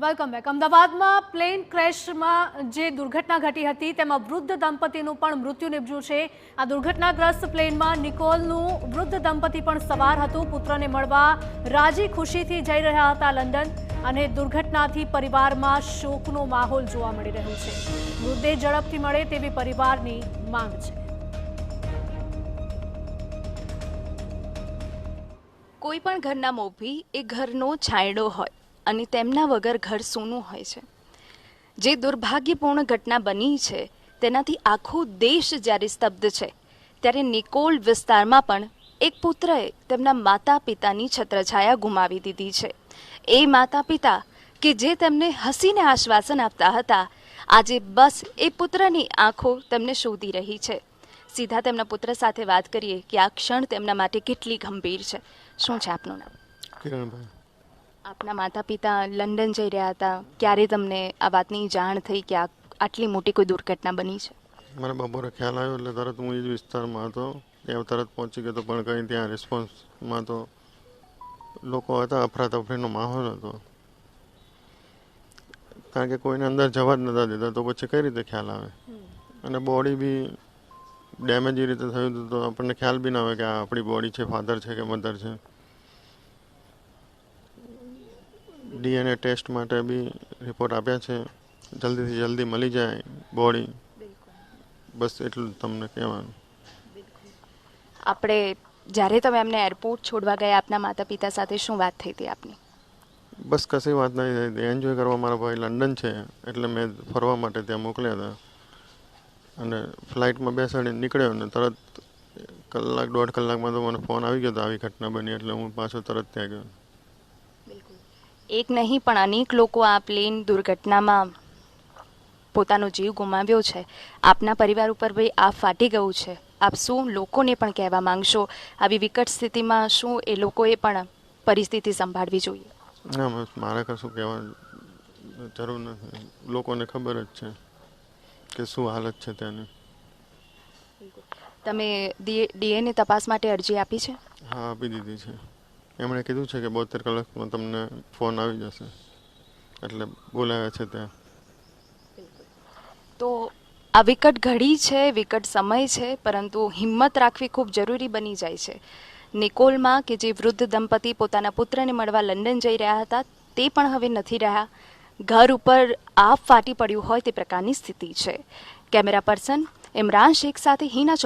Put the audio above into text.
Welcome back. અમદાવાદમાં plane ક્રેશમાં જે દુર્ઘટના ઘટી હતી તેમાં વૃદ્ધ દંપતીનું પણ મૃત્યુ નિપજ્યું છે। આ દુર્ઘટનાગ્રસ્ત પ્લેનમાં નિકોલનું વૃદ્ધ દંપતી પણ સવાર હતું। પુત્રને મળવા રાજી ખુશીથી જઈ રહ્યા હતા લંડન અને દુર્ઘટનાથી પરિવારમાં શોકનો માહોલ જોવા મળી રહ્યો છે। મૃતદેહ ઝડપથી મળે તેવી પરિવારની માંગ છે। કોઈ પણ ઘરના મોભી એ ઘરનો છાંયડો હોય અને તેમના વગર ઘર સૂનું હોય છે। જે દુર્ભાગ્યપૂર્ણ ઘટના બની છે તેનાથી આખો દેશ જ્યારે સ્તબ્ધ છે ત્યારે નિકોલ વિસ્તારમાં પણ એક પુત્રએ તેમના માતા પિતાની છત્રછાયા ગુમાવી દીધી છે। એ માતા પિતા કે જે તેમને હસીને આશ્વાસન આપતા હતા, આજે બસ એ પુત્રની આંખો તેમને શોધી રહી છે। સીધા તેમના પુત્ર સાથે વાત કરીએ કે આ ક્ષણ તેમના માટે કેટલી ગંભીર છે। શું છે આપનું નામ? કિરણભાઈ। આપના માતા પિતા લંડન જઈ રહ્યા હતા, ક્યારે તમને આ વાતની જાણ થઈ કે આટલી મોટી કોઈ દુર્ઘટના બની છે? મને બપોરે ખ્યાલ આવ્યો એટલે તરત હું એ જ વિસ્તારમાં હતો, ત્યાં તરત પહોંચી ગયો, પણ કંઈ ત્યાં રિસ્પોન્સમાં તો લોકો હતા, અફરાતફરીનો માહોલ હતો, કારણ કે કોઈને અંદર જવા જ નતા દેતા, તો પછી કઈ રીતે ખ્યાલ આવે? અને બોડી બી ડેમેજ એ રીતે થયું હતું તો આપણને ખ્યાલ બી ના આવે કે આ આપણી બોડી છે, ફાધર છે કે મધર છે। DNA ટેસ્ટ માટે બી રિપોર્ટ આપ્યા છે, જલ્દીથી જલ્દી મળી જાય બોડી, બસ એટલું તમને કહેવાનું। આપણે જ્યારે તમે એમને એરપોર્ટ છોડવા ગયા આપના માતા પિતા સાથે, શું વાત થઈ હતી આપની? બસ કશી વાત નહીં થઈ હતી, એન્જોય કરવા મારા ભાઈ લંડન છે એટલે મેં ફરવા માટે ત્યાં મોકલ્યા હતા અને ફ્લાઇટમાં બેસાડીને નીકળ્યો ને તરત કલાક દોઢ કલાકમાં તો મને ફોન આવી ગયો હતો આવી ઘટના બની, એટલે હું પાછો તરત ત્યાં ગયો। એક નહીં પણ અનેક લોકો આ પ્લેન દુર્ઘટનામાં પોતાનો જીવ ગુમાવ્યો છે। આપના પરિવાર ઉપર ભાઈ આ ફાટી ગયું છે, આપ શું લોકોને પણ કહેવા માંગશો? આવી વિકટ સ્થિતિમાં શું એ લોકોએ પણ પરિસ્થિતિ સંભાળવી જોઈએ? ના, મારે કશું કહેવાની જરૂર નથી, લોકોને ખબર જ છે કે શું હાલત છે ત્યાંની। તમે DNA તપાસ માટે અરજી આપી છે? હા, આપી દીધી છે। એમણે કીધું છે કે 72 કલાકમાં તમને ફોન આવી જશે, એટલે બોલાવ્યા છે ત્યાં। તો આ વિકટ ઘડી છે, વિકટ સમય છે, પરંતુ હિંમત રાખવી ખૂબ જરૂરી બની જાય છે। નિકોલમાં કે જે વૃદ્ધ દંપતી પોતાના પુત્રને મળવા લંડન જઈ રહ્યા હતા તે પણ હવે નથી રહ્યા, ઘર ઉપર આપ ફાટી પડ્યું હોય તે પ્રકારની સ્થિતિ છે। કેમેરા પર્સન ઇમરાન શેખ સાથે હિના